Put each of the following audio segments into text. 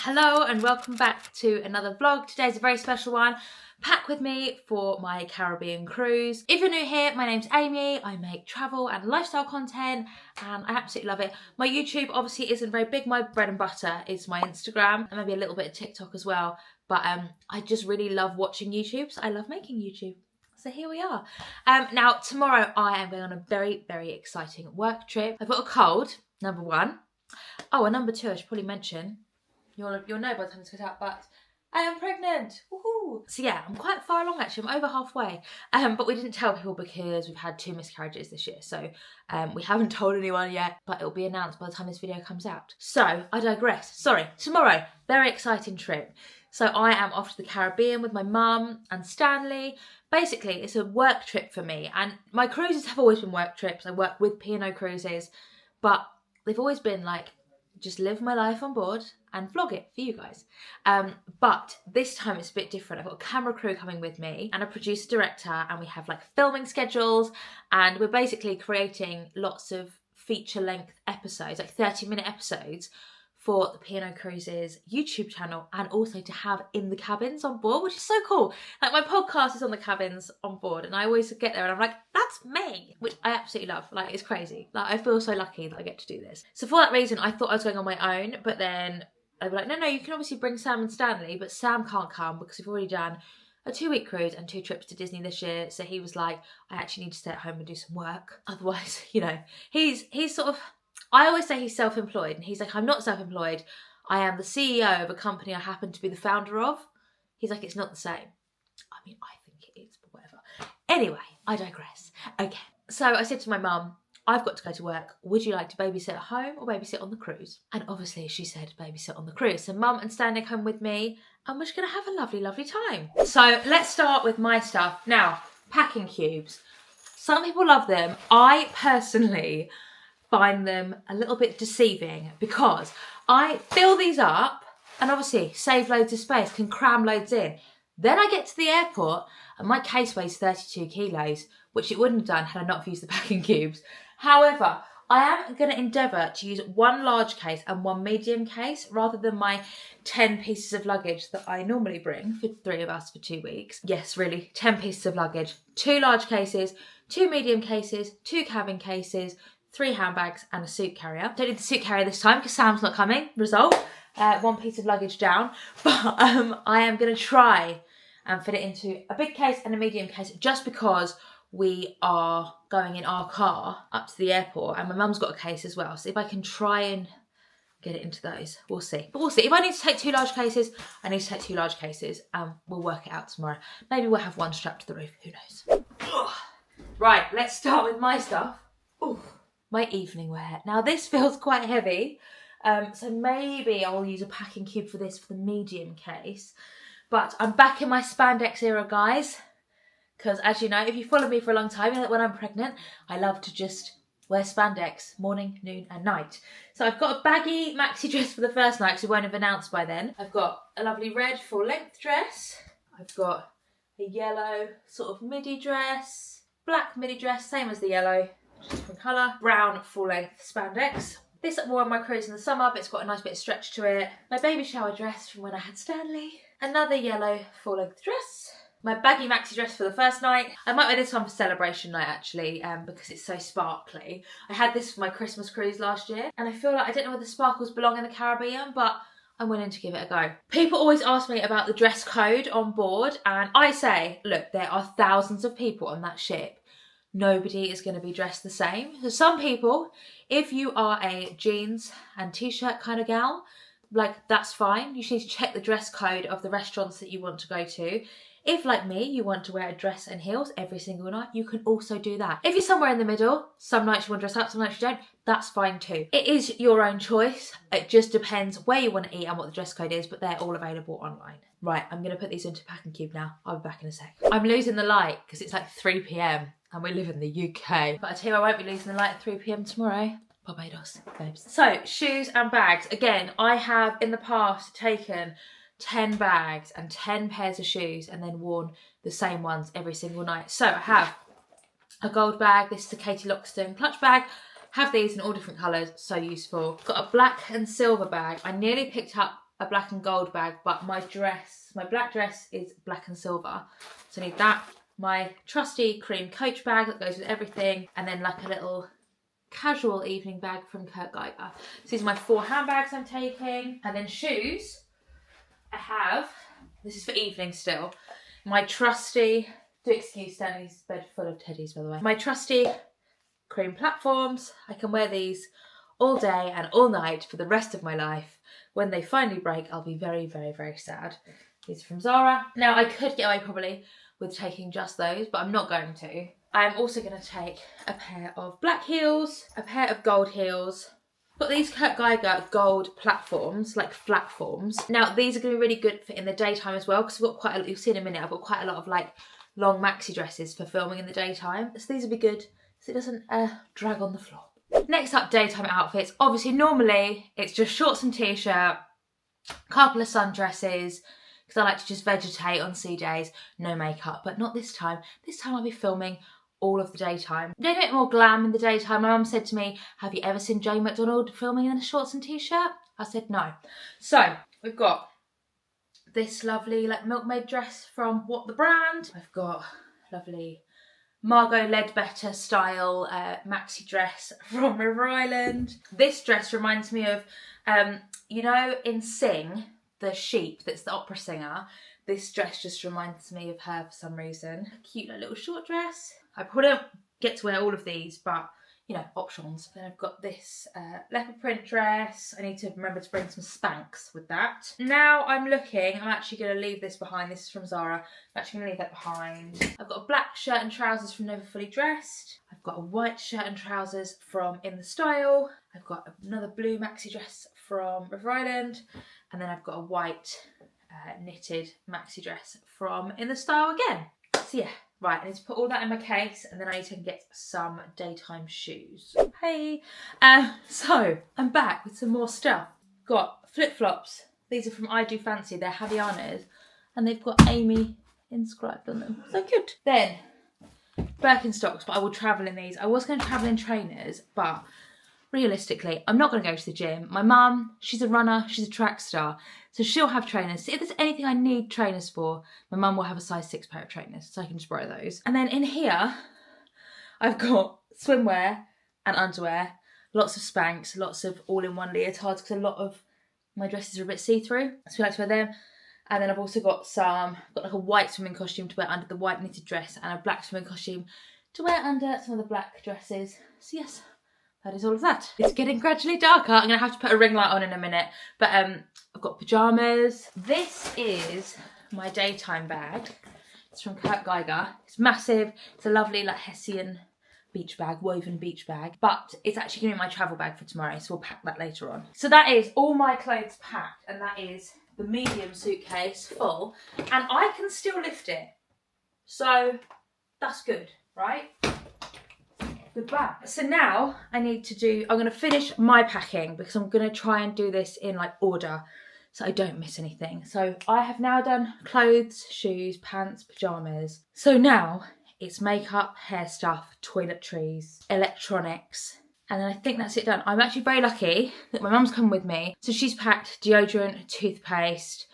Hello and welcome back to another vlog. Today's a very special one. Pack with me for my Caribbean cruise. If you're new here, my name's Amy. I make travel and lifestyle content and I absolutely love it. My YouTube obviously isn't very big. My bread and butter is my Instagram and maybe a little bit of TikTok as well. But I just really love watching YouTube, so I love making YouTube. So here we are. Now tomorrow I am going on a very, very exciting work trip. I've got a cold, number one. Oh, and number two, I should probably mention, You'll know by the time this goes out, but I am pregnant. Woohoo! So yeah, I'm quite far along actually. I'm over halfway. But we didn't tell people because we've had 2 miscarriages this year. So we haven't told anyone yet, but it'll be announced by the time this video comes out. So I digress. Sorry, tomorrow, very exciting trip. So I am off to the Caribbean with my mum and Stanley. Basically, it's a work trip for me. And my cruises have always been work trips. I work with P&O Cruises, but they've always been like, just live my life on board and vlog it for you guys. But this time it's a bit different. I've got a camera crew coming with me and a producer director, and we have like filming schedules, and we're basically creating lots of feature length episodes, like 30-minute episodes for the P&O Cruises YouTube channel, and also to have in the cabins on board, which is so cool. Like my podcast is on the cabins on board, and I always get there and I'm like, that's me, which I absolutely love. Like, it's crazy. Like, I feel so lucky that I get to do this. So for that reason, I thought I was going on my own, but then they were like, no, you can obviously bring Sam and Stanley, but Sam can't come because we've already done a 2-week cruise and 2 trips to Disney this year. So he was like, I actually need to stay at home and do some work. Otherwise, you know, he's sort of, I always say he's self-employed, and he's like, I'm not self-employed. I am the CEO of a company I happen to be the founder of. He's like, it's not the same. I mean, I think it is, but whatever. Anyway, I digress. Okay, so I said to my mum, I've got to go to work. Would you like to babysit at home or babysit on the cruise? And obviously she said babysit on the cruise. So mum and Stanley come with me and we're just going to have a lovely, lovely time. So let's start with my stuff. Now, packing cubes. Some people love them. I personally find them a little bit deceiving because I fill these up and obviously save loads of space, can cram loads in. Then I get to the airport and my case weighs 32 kilos, which it wouldn't have done had I not used the packing cubes. However, I am going to endeavour to use 1 large case and 1 medium case rather than my 10 pieces of luggage that I normally bring for 3 of us for 2 weeks. Yes, really, 10 pieces of luggage, 2 large cases, 2 medium cases, 2 cabin cases, 3 handbags and a suit carrier. Don't need the suit carrier this time because Sam's not coming. Result, 1 piece of luggage down. But I am going to try and fit it into a big case and a medium case just because we are going in our car up to the airport and my mum's got a case as well. So if I can try and get it into those, we'll see. But we'll see. If I need to take 2 large cases, I need to take 2 large cases. We'll work it out tomorrow. Maybe we'll have 1 strapped to the roof. Who knows? Right, let's start with my stuff. Ooh. My evening wear. Now this feels quite heavy, so maybe I'll use a packing cube for this for the medium case. But I'm back in my spandex era, guys, because as you know, if you follow me for a long time, you know that when I'm pregnant, I love to just wear spandex morning, noon and night. So I've got a baggy maxi dress for the first night, because it won't have announced by then. I've got a lovely red full length dress. I've got a yellow sort of midi dress, black midi dress, same as the yellow, different colour, brown full length spandex. This I wore on my cruise in the summer, but it's got a nice bit of stretch to it. My baby shower dress from when I had Stanley. Another yellow full length dress. My baggy maxi dress for the first night. I might wear this one for celebration night actually, because it's so sparkly. I had this for my Christmas cruise last year, and I feel like I don't know whether sparkles belong in the Caribbean, but I'm willing to give it a go. People always ask me about the dress code on board, and I say, look, there are thousands of people on that ship. Nobody is going to be dressed the same. So some people, if you are a jeans and t-shirt kind of gal, like that's fine. You just need to check the dress code of the restaurants that you want to go to. If, like me, you want to wear a dress and heels every single night, you can also do that. If you're somewhere in the middle, some nights you want to dress up, some nights you don't, that's fine too. It is your own choice. It just depends where you want to eat and what the dress code is, but they're all available online. Right, I'm going to put these into a packing cube now. I'll be back in a sec. I'm losing the light because it's like 3 p.m. and we live in the UK. But I tell you, I won't be losing the light at 3 p.m. tomorrow. Barbados, babes. So, shoes and bags. Again, I have in the past taken 10 bags and 10 pairs of shoes and then worn the same ones every single night. So I have a gold bag. This is a Katie Loxton clutch bag. Have these in all different colours, so useful. Got a black and silver bag. I nearly picked up a black and gold bag, but my black dress is black and silver. So I need that, my trusty cream coach bag that goes with everything, and then like a little casual evening bag from Kurt Geiger. So these are my 4 handbags I'm taking. And then shoes, I have, this is for evening still, my trusty, do excuse Stanley's bed full of teddies by the way, my trusty cream platforms. I can wear these all day and all night for the rest of my life. When they finally break, I'll be very, very, very sad. These are from Zara. Now I could get away probably with taking just those, but I'm not going to. I'm also going to take a pair of black heels, a pair of gold heels. I've got these Kurt Geiger gold platforms, like platforms. Now these are going to be really good for in the daytime as well, because I've got quite a lot, you'll see in a minute, I've got quite a lot of like long maxi dresses for filming in the daytime. So these will be good so it doesn't drag on the floor. Next up, daytime outfits. Obviously normally it's just shorts and t-shirt, couple of sundresses, because I like to just vegetate on sea days, no makeup, but not this time. This time I'll be filming all of the daytime. A bit more glam in the daytime. My mum said to me, have you ever seen Jane McDonald filming in a shorts and t-shirt? I said no. So we've got this lovely like milkmaid dress from What the Brand. I've got lovely Margot Ledbetter style maxi dress from River Island. This dress reminds me of, you know in Sing, the sheep that's the opera singer. This dress just reminds me of her for some reason. A cute little short dress. I probably don't get to wear all of these, but you know, options. Then I've got this leopard print dress. I need to remember to bring some Spanx with that. Now I'm actually going to leave this behind. This is from Zara. I'm actually going to leave that behind. I've got a black shirt and trousers from Never Fully Dressed. I've got a white shirt and trousers from In the Style. I've got another blue maxi dress from River Island. And then I've got a white knitted maxi dress from In the Style again. So yeah. Right, I need to put all that in my case and then I need to get some daytime shoes. Hey! So, I'm back with some more stuff. Got flip-flops. These are from I Do Fancy, they're Havaianas. And they've got Amy inscribed on them. So good. Then, Birkenstocks, but I will travel in these. I was going to travel in trainers, but realistically, I'm not going to go to the gym. My mum, she's a runner, she's a track star, so she'll have trainers. So if there's anything I need trainers for, my mum will have a size 6 pair of trainers, so I can just borrow those. And then in here, I've got swimwear and underwear, lots of Spanx, lots of all-in-one leotards, because a lot of my dresses are a bit see-through, so I like to wear them. And then I've also got like a white swimming costume to wear under the white knitted dress, and a black swimming costume to wear under some of the black dresses. So yes, that is all of that. It's getting gradually darker. I'm going to have to put a ring light on in a minute. But I've got pyjamas. This is my daytime bag. It's from Kurt Geiger. It's massive. It's a lovely like Hessian beach bag, woven beach bag. But it's actually going to be my travel bag for tomorrow, so we'll pack that later on. So that is all my clothes packed, and that is the medium suitcase full. And I can still lift it. So that's good, right? Good bag. So now I'm going to finish my packing because I'm going to try and do this in like order so I don't miss anything. So I have now done clothes, shoes, pants, pyjamas. So now it's makeup, hair stuff, toiletries, electronics, and then I think that's it done. I'm actually very lucky that my mum's come with me. So she's packed deodorant, toothpaste,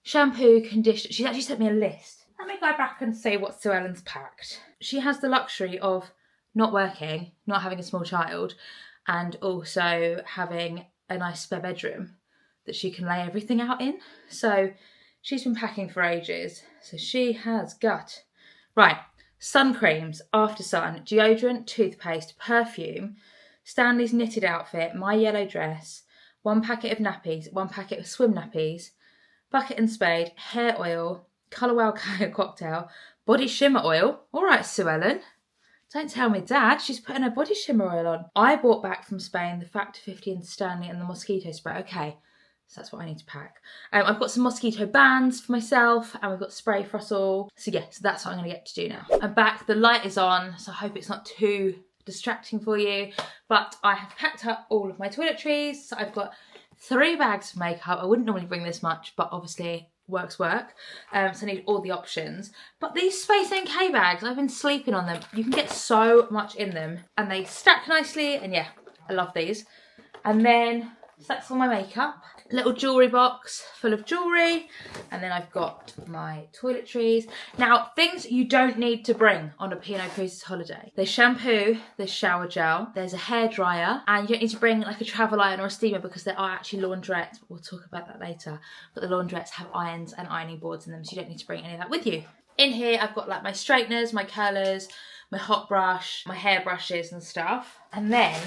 shampoo, conditioner. She's actually sent me a list. Let me go back and see what Sue Ellen's packed. She has the luxury of not working, not having a small child, and also having a nice spare bedroom that she can lay everything out in. So she's been packing for ages. So she has got, right, sun creams, after sun, deodorant, toothpaste, perfume, Stanley's knitted outfit, my yellow dress, 1 packet of nappies, 1 packet of swim nappies, bucket and spade, hair oil, Colour Wow cocktail, body shimmer oil. All right, Sue Ellen. Don't tell me Dad, she's putting her body shimmer oil on. I bought back from Spain the Factor 50 and Stanley and the mosquito spray. Okay, so that's what I need to pack. I've got some mosquito bands for myself, and we've got spray for us all. So yeah, so that's what I'm going to get to do now. I'm back, the light is on, so I hope it's not too distracting for you. But I have packed up all of my toiletries. So I've got 3 bags of makeup. I wouldn't normally bring this much, but obviously work. So I need all the options. But these Space NK bags, I've been sleeping on them. You can get so much in them, and they stack nicely, and yeah, I love these. And then so that's all my makeup. little jewellery box full of jewellery, and then I've got my toiletries. Now, things you don't need to bring on a P&O Cruises holiday. There's shampoo, there's shower gel, there's a hairdryer, and you don't need to bring like a travel iron or a steamer because there are actually laundrettes, but we'll talk about that later. But the laundrettes have irons and ironing boards in them, so you don't need to bring any of that with you. In here, I've got like my straighteners, my curlers, my hot brush, my hair brushes and stuff. And then,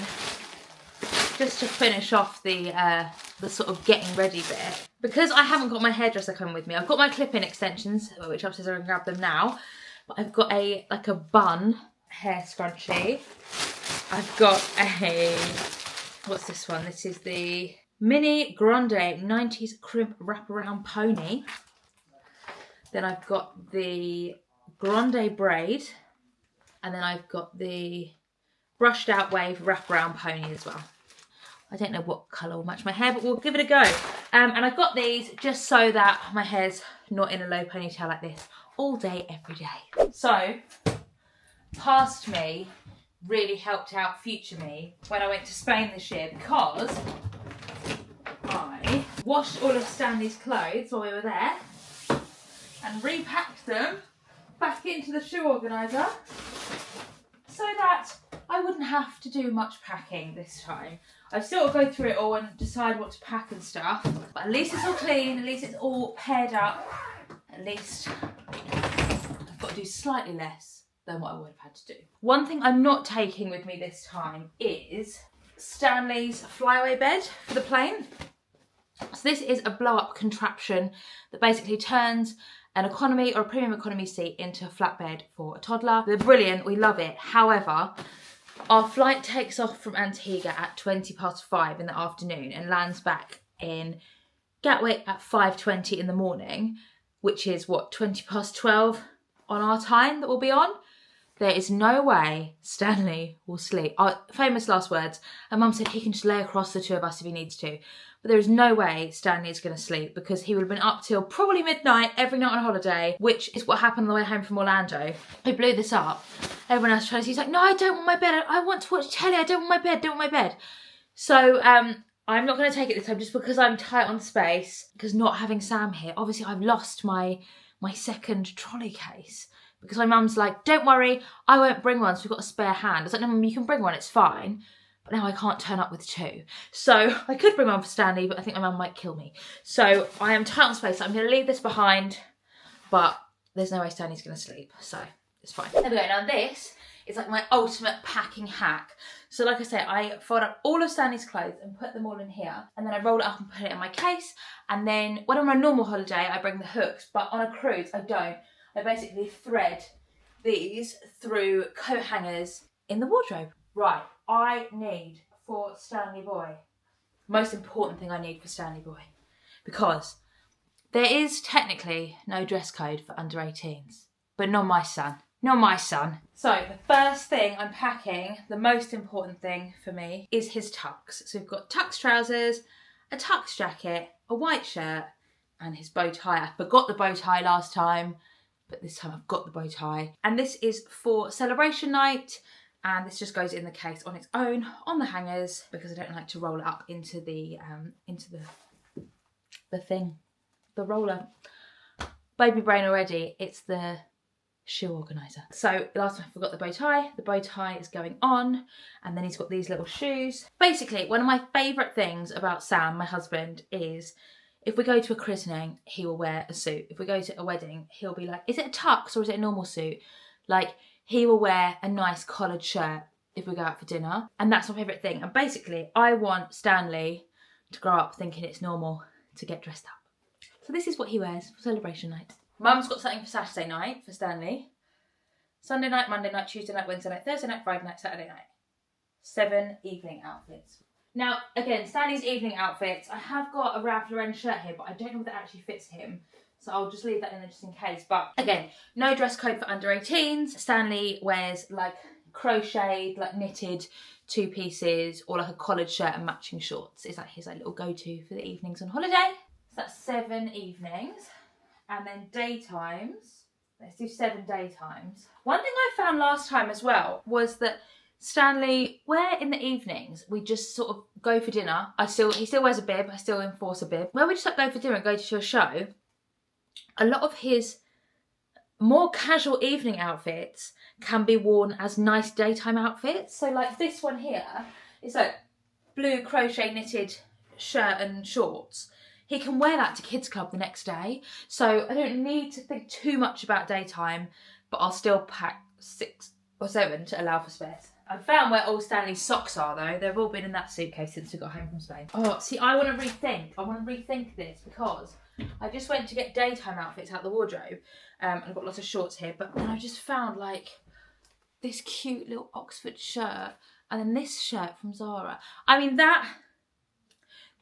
just to finish off the sort of getting ready bit, because I haven't got my hairdresser coming with me, I've got my clip-in extensions, which upstairs I can grab them now, but I've got a bun hair scrunchie. I've got a, what's this one? This is the Mini Grande 90s crimp wraparound pony. Then I've got the Grande braid, and then I've got the brushed out wave wraparound pony as well. I don't know what colour will match my hair, but we'll give it a go. And I've got these just so that my hair's not in a low ponytail like this all day, every day. So, past me really helped out future me when I went to Spain this year, because I washed all of Stanley's clothes while we were there and repacked them back into the shoe organiser so that I wouldn't have to do much packing this time. I've still got to go through it all and decide what to pack and stuff, but at least it's all clean, at least it's all paired up, at least I've got to do slightly less than what I would have had to do. One thing I'm not taking with me this time is Stanley's flyaway bed for the plane. So this is a blow-up contraption that basically turns an economy or a premium economy seat into a flat bed for a toddler. They're brilliant, we love it. However, our flight takes off from Antigua at 5:20 in the afternoon and lands back in Gatwick at 5:20 in the morning, which is what, 12:20 on our time that we'll be on. There is no way Stanley will sleep. Our famous last words, and Mum said he can just lay across the two of us if he needs to. But there is no way Stanley is going to sleep because he would have been up till probably midnight every night on holiday, which is what happened on the way home from Orlando. We blew this up. Everyone else tries. He's like, no, I don't want my bed. I want to watch telly. I don't want my bed. Don't want my bed. So I'm not going to take it this time just because I'm tight on space. Because not having Sam here, obviously I've lost my second trolley case. Because my mum's like, don't worry, I won't bring one, so we've got a spare hand. I was like, no, Mum, you can bring one, it's fine. But now I can't turn up with two. So I could bring one for Stanley, but I think my mum might kill me. So I am tight on space, so I'm going to leave this behind, but there's no way Stanley's going to sleep, so it's fine. There we go. Now this is like my ultimate packing hack. So like I say, I fold up all of Stanley's clothes and put them all in here, and then I roll it up and put it in my case. And then when I'm on a normal holiday, I bring the hooks, but on a cruise, I don't. I basically thread these through coat hangers in the wardrobe. Right, I need for Stanley Boy, most important thing I need for Stanley Boy, because there is technically no dress code for under 18s, but not my son, not my son. So the first thing I'm packing, the most important thing for me, is his tux. So we've got tux trousers, a tux jacket, a white shirt, and his bow tie. I forgot the bow tie last time, but this time I've got the bow tie. And this is for celebration night, and this just goes in the case on its own, on the hangers, because I don't like to roll it up into the thing, the roller. Baby brain already, it's the shoe organiser. So last time I forgot the bow tie is going on, and then he's got these little shoes. Basically, one of my favourite things about Sam, my husband, is if we go to a christening, he will wear a suit. If we go to a wedding, he'll be like, is it a tux or is it a normal suit? Like, he will wear a nice collared shirt if we go out for dinner. And that's my favourite thing. And basically, I want Stanley to grow up thinking it's normal to get dressed up. So this is what he wears for celebration night. Mum's got something for Saturday night for Stanley. Sunday night, Monday night, Tuesday night, Wednesday night, Thursday night, Friday night, Saturday night. 7 evening outfits. Now, again, Stanley's evening outfits. I have got a Ralph Lauren shirt here, but I don't know if that actually fits him. So I'll just leave that in there just in case. But again, no dress code for under 18s. Stanley wears like crocheted, like knitted 2 pieces, or like a collared shirt and matching shorts. It's like his little go-to for the evenings on holiday. So that's 7 evenings. And then daytimes. Let's do 7 daytimes. One thing I found last time as well was that Stanley, where in the evenings we just sort of go for dinner. He still wears a bib. I still enforce a bib. Where we just like go for dinner and go to a show, a lot of his more casual evening outfits can be worn as nice daytime outfits. So like this one here is like blue crochet knitted shirt and shorts. He can wear that to kids club the next day. So I don't need to think too much about daytime, but I'll still pack 6 or 7 to allow for space. I found where all Stanley's socks are though. They've all been in that suitcase since we got home from Spain. Oh, see, I want to rethink this because I just went to get daytime outfits out the wardrobe. I've got lots of shorts here, but then I just found like this cute little Oxford shirt and then this shirt from Zara. I mean, that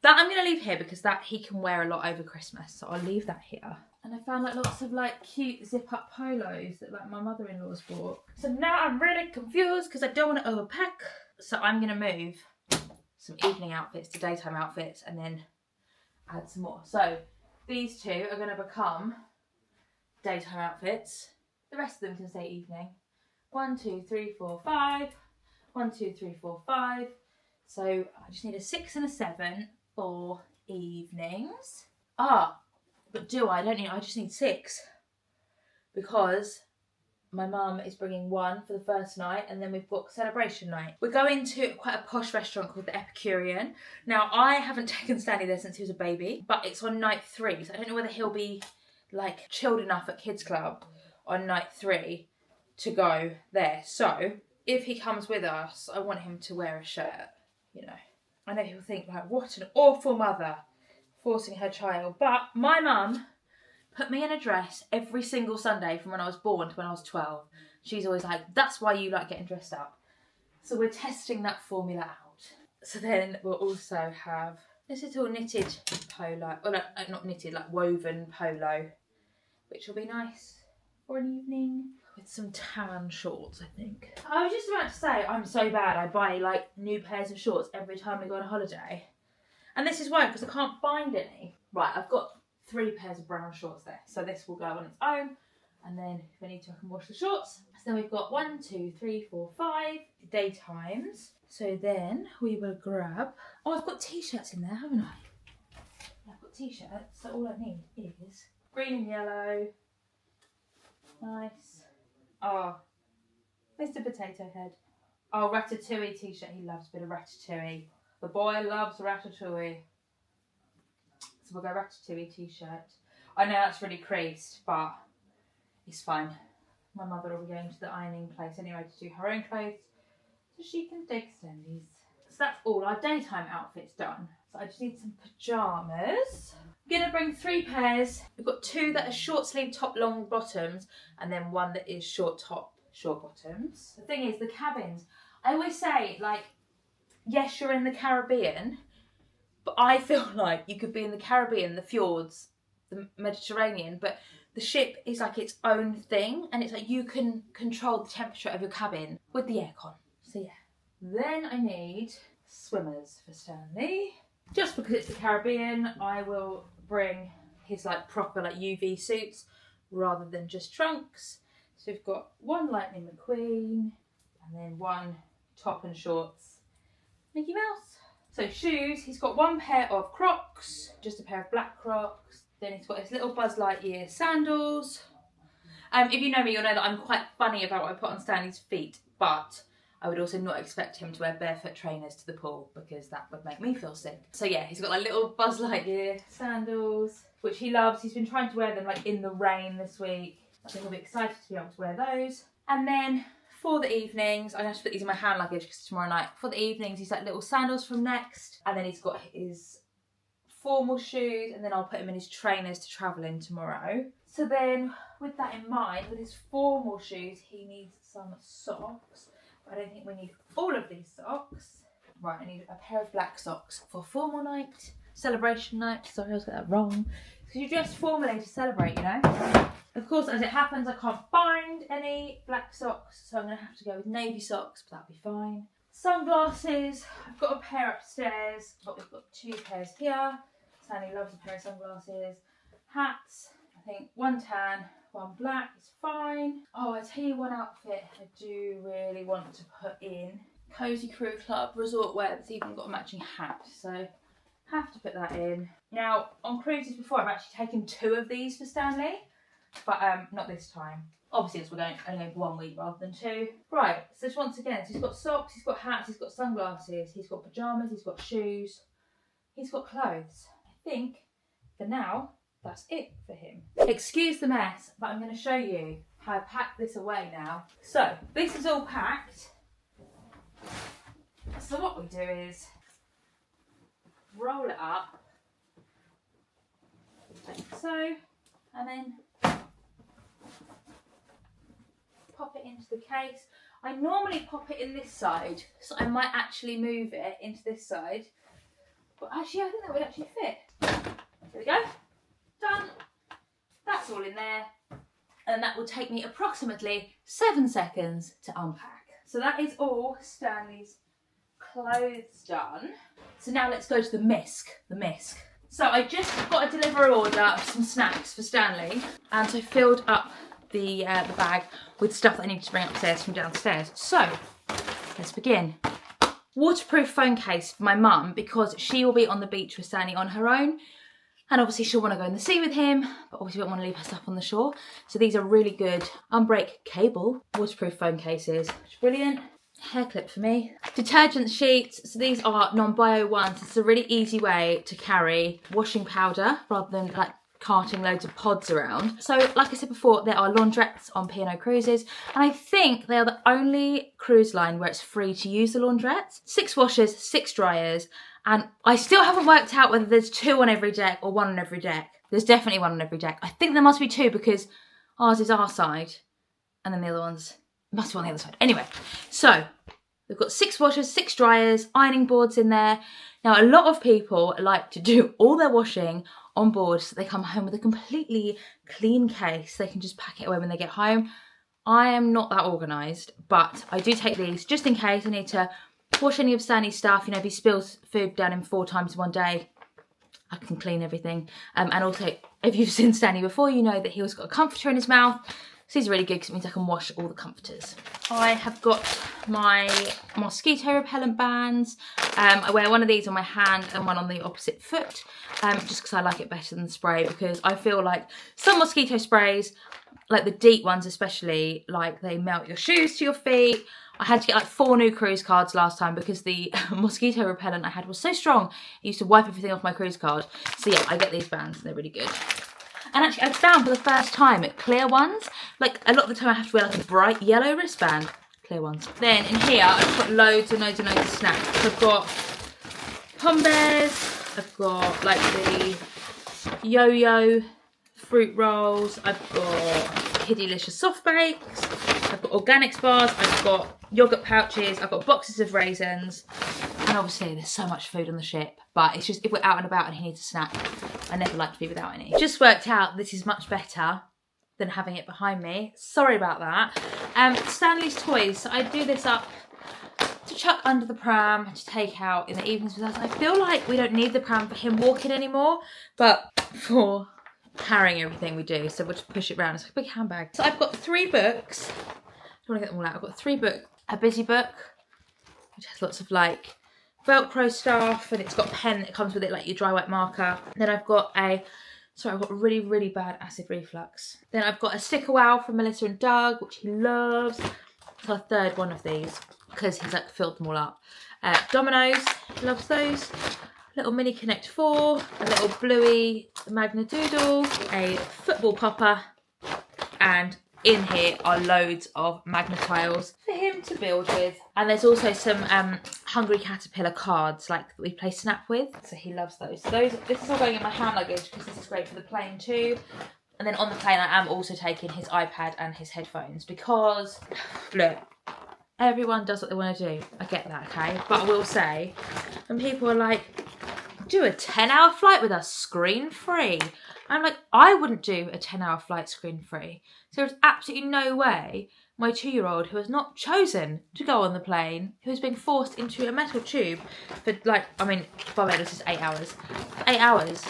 I'm going to leave here because that he can wear a lot over Christmas. So I'll leave that here. And I found like lots of like cute zip up polos that like my mother-in-law's bought. So now I'm really confused because I don't want to overpack. So I'm going to move some evening outfits to daytime outfits and then add some more. So these two are going to become daytime outfits. The rest of them can stay evening. 1, 2, 3, 4, 5. 1, 2, 3, 4, 5. So I just need a 6 and a 7 for evenings. But I don't need, I just need 6 because my mum is bringing 1 for the first night and then we've got celebration night. We're going to quite a posh restaurant called the Epicurean. Now I haven't taken Stanley there since he was a baby, but it's on night 3. So I don't know whether he'll be like chilled enough at kids club on night 3 to go there. So if he comes with us, I want him to wear a shirt, you know. I know he'll think like, what an awful mother forcing her child. But my mum put me in a dress every single Sunday from when I was born to when I was 12. She's always like, that's why you like getting dressed up. So we're testing that formula out. So then we'll also have this little knitted polo, or not knitted, like woven polo, which will be nice for an evening with some tan shorts, I think. I was just about to say, I'm so bad. I buy like new pairs of shorts every time we go on a holiday. And this is why, because I can't find any. Right, I've got 3 pairs of brown shorts there. So this will go on its own. And then if I need to, I can wash the shorts. So then we've got 1, 2, 3, 4, 5 daytimes. So then we will grab... Oh, I've got t-shirts in there, haven't I? I've got t-shirts. So all I need is green and yellow. Nice. Oh, Mr. Potato Head. Oh, Ratatouille t-shirt. He loves a bit of Ratatouille. The boy loves Ratatouille. So we'll go Ratatouille t-shirt. I know that's really creased, but it's fine. My mother will be going to the ironing place anyway to do her own clothes, so she can take Stanley's. So that's all our daytime outfits done. So I just need some pyjamas. I'm gonna bring 3 pairs. We've got 2 that are short sleeve top long bottoms and then 1 that is short top short bottoms. The thing is, the cabins, I always say, like, yes, you're in the Caribbean, but I feel like you could be in the Caribbean, the fjords, the Mediterranean, but the ship is like its own thing, and it's like you can control the temperature of your cabin with the aircon. So yeah. Then I need swimmers for Stanley. Just because it's the Caribbean, I will bring his like proper like UV suits rather than just trunks. So we've got 1 Lightning McQueen and then 1 top and shorts Mickey Mouse. So shoes, he's got 1 pair of Crocs, just a pair of black Crocs. Then he's got his little Buzz Lightyear sandals. If you know me, you'll know that I'm quite funny about what I put on Stanley's feet, but I would also not expect him to wear barefoot trainers to the pool because that would make me feel sick. So yeah, he's got like little Buzz Lightyear sandals, which he loves. He's been trying to wear them like in the rain this week. I think he'll be excited to be able to wear those. And then for the evenings, I'm going to have to put these in my hand luggage because tomorrow night. For the evenings, he's like little sandals from Next. And then he's got his formal shoes, and then I'll put him in his trainers to travel in tomorrow. So then, with that in mind, with his formal shoes, he needs some socks. But I don't think we need all of these socks. Right, I need a pair of black socks for formal night, celebration night. Sorry, I was getting that wrong. Because you dress formally to celebrate, you know. Of course, as it happens, I can't find any black socks, so I'm going to have to go with navy socks, but that'll be fine. Sunglasses, I've got a pair upstairs, but we've got 2 pairs here. Stanley loves a pair of sunglasses. Hats, I think 1 tan, 1 black is fine. Oh, I tell you one outfit I do really want to put in Cozy Crew Club resort wear that's even got a matching hat, so have to put that in. Now, on cruises before, I've actually taken 2 of these for Stanley, but not this time. Obviously, as we're only going for 1 week rather than 2. Right, so just once again, so he's got socks, he's got hats, he's got sunglasses, he's got pyjamas, he's got shoes, he's got clothes. I think, for now, that's it for him. Excuse the mess, but I'm going to show you how I pack this away now. So, this is all packed. So what we do is roll it up, like so, and then pop it into the case. I normally pop it in this side, so I might actually move it into this side. But actually, I think that would actually fit. There we go. Done. That's all in there. And that will take me approximately 7 seconds to unpack. So that is all Stanley's clothes done. So now let's go to the misc. So I just got a delivery order of some snacks for Stanley, and so filled up the bag with stuff that I need to bring upstairs from downstairs. So let's begin. Waterproof phone case for my mum, because she will be on the beach with Stanley on her own, and obviously she'll want to go in the sea with him, but obviously won't want to leave her stuff on the shore. So these are really good unbreak cable waterproof phone cases, which is brilliant. Hair clip for me. Detergent sheets, so these are non-bio ones. It's a really easy way to carry washing powder rather than like carting loads of pods around. So like I said before, there are laundrettes on P&O cruises, and I think they are the only cruise line where it's free to use the laundrettes. 6 washers, 6 dryers, and I still haven't worked out whether there's 2 on every deck or 1 on every deck. There's definitely 1 on every deck. I think there must be 2 because ours is our side, and then the other ones must be on the other side. Anyway, so we've got 6 washers, 6 dryers, ironing boards in there. Now, a lot of people like to do all their washing on board, so they come home with a completely clean case. They can just pack it away when they get home. I am not that organised, but I do take these just in case I need to wash any of Stanley's stuff. You know, if he spills food down him 4 times in one day, I can clean everything. And also, if you've seen Stanley before, you know that he always got a comforter in his mouth. So these are really good because it means I can wash all the comforters. I have got my mosquito repellent bands. I wear one of these on my hand and one on the opposite foot, just because I like it better than spray, because I feel like some mosquito sprays, like the deep ones especially, like they melt your shoes to your feet. I had to get like 4 new cruise cards last time because the mosquito repellent I had was so strong, it used to wipe everything off my cruise card. So yeah, I get these bands, they're really good. And actually, I found for the first time clear ones. Like, a lot of the time I have to wear like a bright yellow wristband. Clear ones. Then in here, I've got loads and loads and loads of snacks. I've got Pom Bears. I've got like the yo-yo fruit rolls. I've got Kiddylicious soft bakes. I've got organics bars. I've got yogurt pouches. I've got boxes of raisins. And obviously, there's so much food on the ship. But it's just, if we're out and about and he needs a snack, I never like to be without any. Just worked out this is much better than having it behind me. Sorry about that. Stanley's toys. So I do this up to chuck under the pram, to take out in the evenings with us. I feel like we don't need the pram for him walking anymore, but for carrying everything we do. So we'll just push it around. It's like a big handbag. So I've got 3 books. I don't want to get them all out. I've got 3 books. A busy book, which has lots of like Velcro stuff, and it's got a pen that comes with it, like your dry wet marker. Then I've got I've got really, really bad acid reflux. Then I've got a sticker wow from Melissa and Doug, which he loves. It's our 3rd one of these, because he's like filled them all up. Dominoes, he loves those. Little mini Connect 4, a little bluey Magna Doodle, a football popper, and in here are loads of Magna tiles for him to build with. And there's also some Hungry Caterpillar cards like that we play Snap with. So he loves those. So this is all going in my hand luggage because this is great for the plane too. And then on the plane I am also taking his iPad and his headphones because, look, everyone does what they want to do. I get that, okay? But I will say, when people are like, do a 10-hour flight with us screen free. I'm like, I wouldn't do a 10-hour flight screen free. So there's absolutely no way my 2-year-old, who has not chosen to go on the plane, who is being forced into a metal tube for like, I mean, Barbados is 8 hours. 8 hours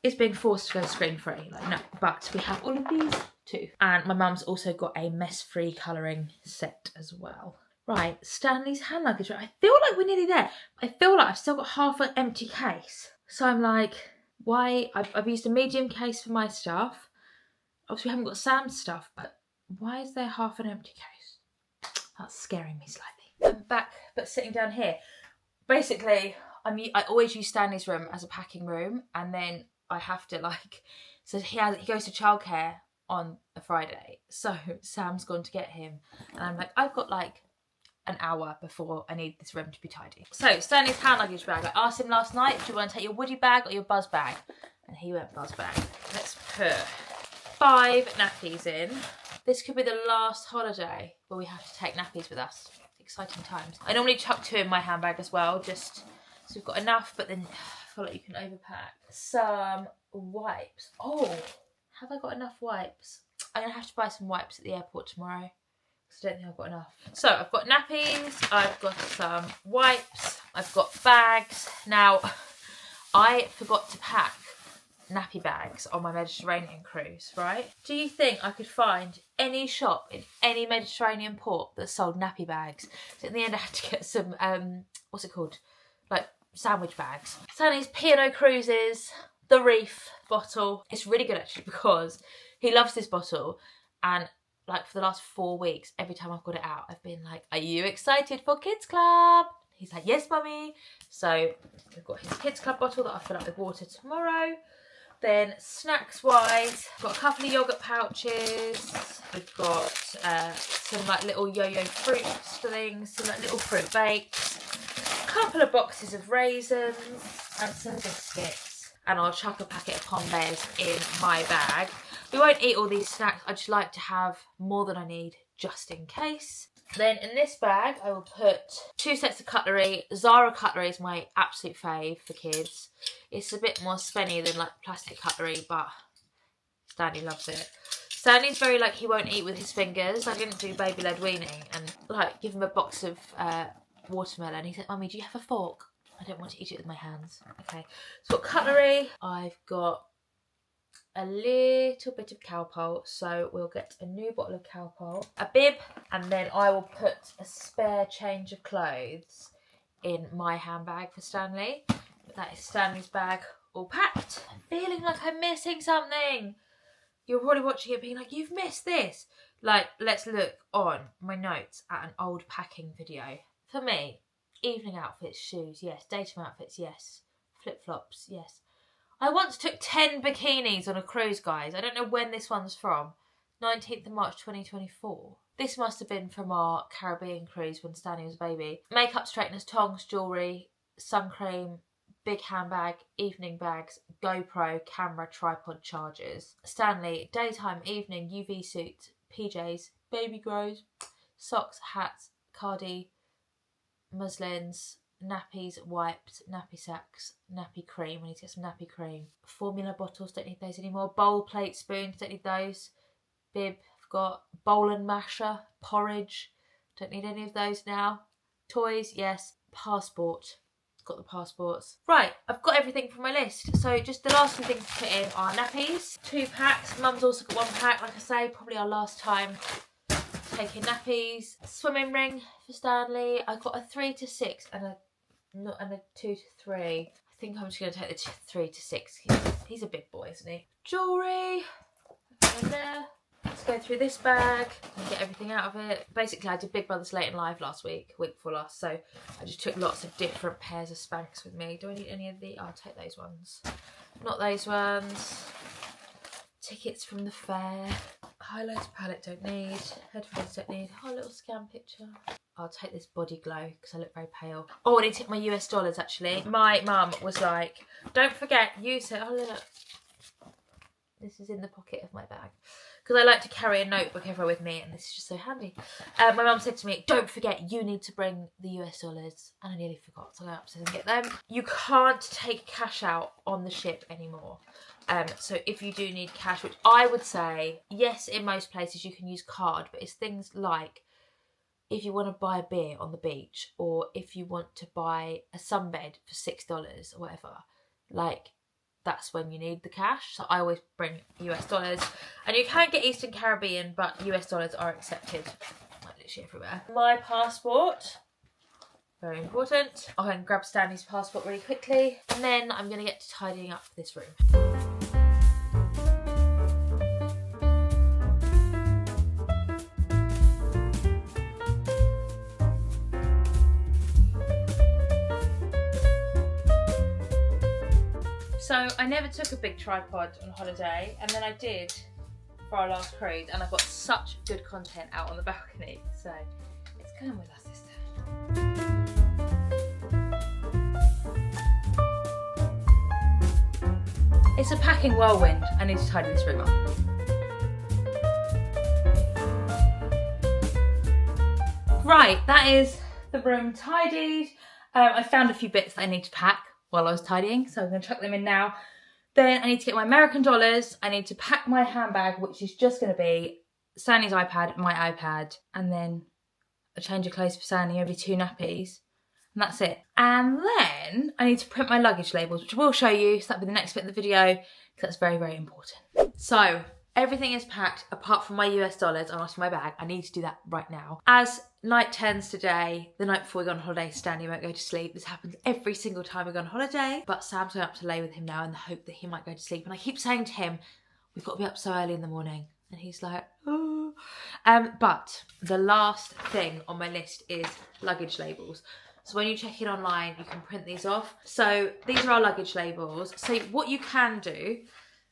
is being forced to go screen free. Like, no, but we have all of these too. And my mum's also got a mess-free colouring set as well. Right, Stanley's hand luggage. I feel like we're nearly there. I feel like I've still got half an empty case. So I'm like, why? I've used a medium case for my stuff. Obviously, we haven't got Sam's stuff, but why is there half an empty case? That's scaring me slightly. I'm back, but sitting down here. Basically, I always use Stanley's room as a packing room, and then I have to so he goes to childcare on a Friday. So Sam's gone to get him, and I'm like, I've got an hour before I need this room to be tidy. So Stanley's hand luggage bag. I asked him last night, do you want to take your Woody bag or your Buzz bag? And he went Buzz bag. Let's put 5 nappies in. This could be the last holiday where we have to take nappies with us. Exciting times. I normally chuck 2 in my handbag as well, just so we've got enough, but then I feel like you can overpack. Some wipes. Oh, have I got enough wipes? I'm going to have to buy some wipes at the airport tomorrow. I don't think I've got enough. So I've got nappies, I've got some wipes, I've got bags. Now, I forgot to pack nappy bags on my Mediterranean cruise, right? Do you think I could find any shop in any Mediterranean port that sold nappy bags? So in the end I had to get some, what's it called? Sandwich bags. Stanley's P&O Cruises, the Reef bottle. It's really good actually because he loves this bottle, and for the last 4 weeks, every time I've got it out, I've been like, are you excited for Kids Club? He's like, yes, mummy. So we've got his Kids Club bottle that I'll fill up with water tomorrow. Then snacks-wise, I've got a couple of yoghurt pouches. We've got some little yo-yo fruit things, some little fruit bakes. A couple of boxes of raisins and some biscuits. And I'll chuck a packet of Converse in my bag. We won't eat all these snacks. I just like to have more than I need just in case. Then in this bag, I will put 2 sets of cutlery. Zara cutlery is my absolute fave for kids. It's a bit more spenny than plastic cutlery, but Stanley loves it. Stanley's very he won't eat with his fingers. I didn't do baby-led weaning and give him a box of watermelon. He said, Mummy, do you have a fork? I don't want to eat it with my hands. Okay, so I've got cutlery. I've got a little bit of Calpol, so we'll get a new bottle of Calpol, a bib, and then I will put a spare change of clothes in my handbag for Stanley. But that is Stanley's bag all packed. I'm feeling like I'm missing something. You're probably watching it being like, you've missed this. Let's look on my notes at an old packing video. For me, evening outfits, shoes, yes. Daytime outfits, yes. Flip-flops, yes. I once took 10 bikinis on a cruise, guys. I don't know when this one's from. 19th of March 2024. This must have been from our Caribbean cruise when Stanley was a baby. Makeup, straighteners, tongs, jewellery, sun cream, big handbag, evening bags, GoPro, camera, tripod, chargers. Stanley, daytime, evening, UV suit, PJs, baby grows, socks, hats, cardi, muslins, nappies, wipes, nappy sacks, nappy cream. I need to get some nappy cream. Formula bottles, don't need those anymore. Bowl, plate, spoons, don't need those. Bib, I've got bowl and masher, porridge, don't need any of those now. Toys, yes. Passport, got the passports. Right, I've got everything from my list. So just the last 2 things to put in are nappies. 2 packs. Mum's also got 1 pack, like I say, probably our last time taking nappies. Swimming ring for Stanley. I got a 3 to 6 and a 2 to 3. I think I'm just going to take the 3 to 6. He's a big boy, isn't he? Jewellery. In there. Let's go through this bag and get everything out of it. Basically, I did Big Brother's Late in Live week before last, so I just took lots of different pairs of Spanx with me. Do I need any of the? I'll take those ones. Not those ones. Tickets from the fair. Highlighter palette don't need. Headphones don't need. Oh, little scan picture. I'll take this body glow because I look very pale. Oh, I need to take my US dollars actually. My mum was like, don't forget, use it. Oh, look. This is in the pocket of my bag. Because I like to carry a notebook everywhere with me, and this is just so handy. My mum said to me, don't forget, you need to bring the US dollars. And I nearly forgot, so I go upstairs and get them. You can't take cash out on the ship anymore. So if you do need cash, which I would say, yes, in most places you can use card, but it's things like if you want to buy a beer on the beach, or if you want to buy a sunbed for $6 or whatever, that's when you need the cash. So I always bring US dollars. And you can get Eastern Caribbean, but US dollars are accepted. Literally literally everywhere. My passport, very important. I'll go and grab Stanley's passport really quickly, and then I'm gonna get to tidying up this room. So I never took a big tripod on holiday, and then I did for our last cruise, and I've got such good content out on the balcony, so it's coming with us this time. It's a packing whirlwind. I need to tidy this room up. Right, that is the room tidied. I found a few bits that I need to pack while I was tidying, so I'm going to chuck them in now. Then I need to get my American dollars. I need to pack my handbag, which is just going to be Sandy's iPad, my iPad, and then a change of clothes for Sandy, maybe 2 nappies, and that's it. And then I need to print my luggage labels, which I will show you, so that'll be the next bit of the video, because that's very, very important. So everything is packed apart from my US dollars and also my bag. I need to do that right now. As night turns today, the night before we go on holiday, Stanley won't go to sleep. This happens every single time we go on holiday, but Sam's going up to lay with him now in the hope that he might go to sleep. And I keep saying to him, we've got to be up so early in the morning. And he's like, oh. But the last thing on my list is luggage labels. So when you check in online, you can print these off. So these are our luggage labels. So what you can do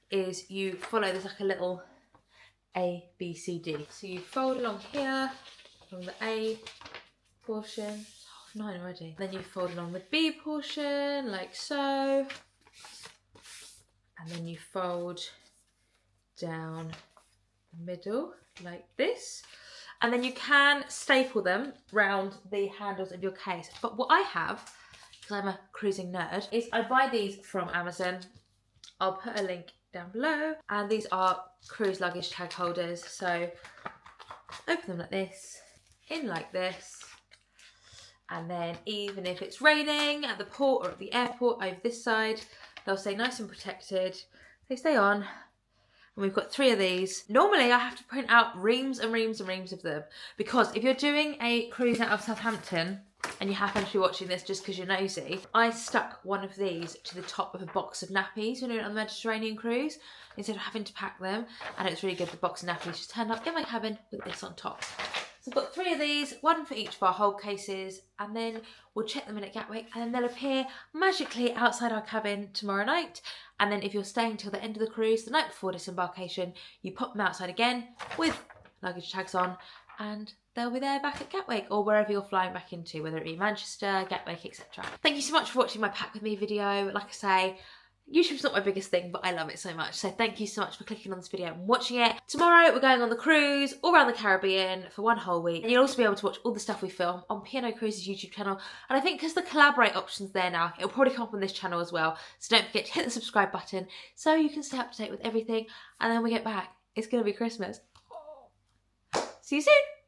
is you follow, there's like a little A, B, C, D. So you fold along here, along the A portion, it's 9:30 already. Then you fold along the B portion, like so. And then you fold down the middle, like this. And then you can staple them round the handles of your case. But what I have, because I'm a cruising nerd, is I buy these from Amazon. I'll put a link down below, and these are cruise luggage tag holders. So open them like this, in like this, and then even if it's raining at the port or at the airport over this side, they'll stay nice and protected. They stay on. And we've got 3 of these. Normally I have to print out reams and reams and reams of them, because if you're doing a cruise out of Southampton and you happen to be watching this just because you're nosy, I stuck one of these to the top of a box of nappies when we went on the Mediterranean cruise, instead of having to pack them. And it's really good, the box of nappies just turned up in my cabin with this on top. So I've got 3 of these, 1 for each of our hold cases, and then we'll check them in at Gatwick, and then they'll appear magically outside our cabin tomorrow night. And then if you're staying till the end of the cruise, the night before disembarkation, you pop them outside again with luggage tags on, and they'll be there back at Gatwick or wherever you're flying back into, whether it be Manchester, Gatwick, etc. Thank you so much for watching my Pack With Me video. Like I say, YouTube's not my biggest thing, but I love it so much. So thank you so much for clicking on this video and watching it. Tomorrow we're going on the cruise all around the Caribbean for 1 whole week. And you'll also be able to watch all the stuff we film on P&O Cruises YouTube channel. And I think because the collaborate option's there now, it'll probably come up on this channel as well. So don't forget to hit the subscribe button so you can stay up to date with everything. And then when we get back, it's going to be Christmas. See you soon.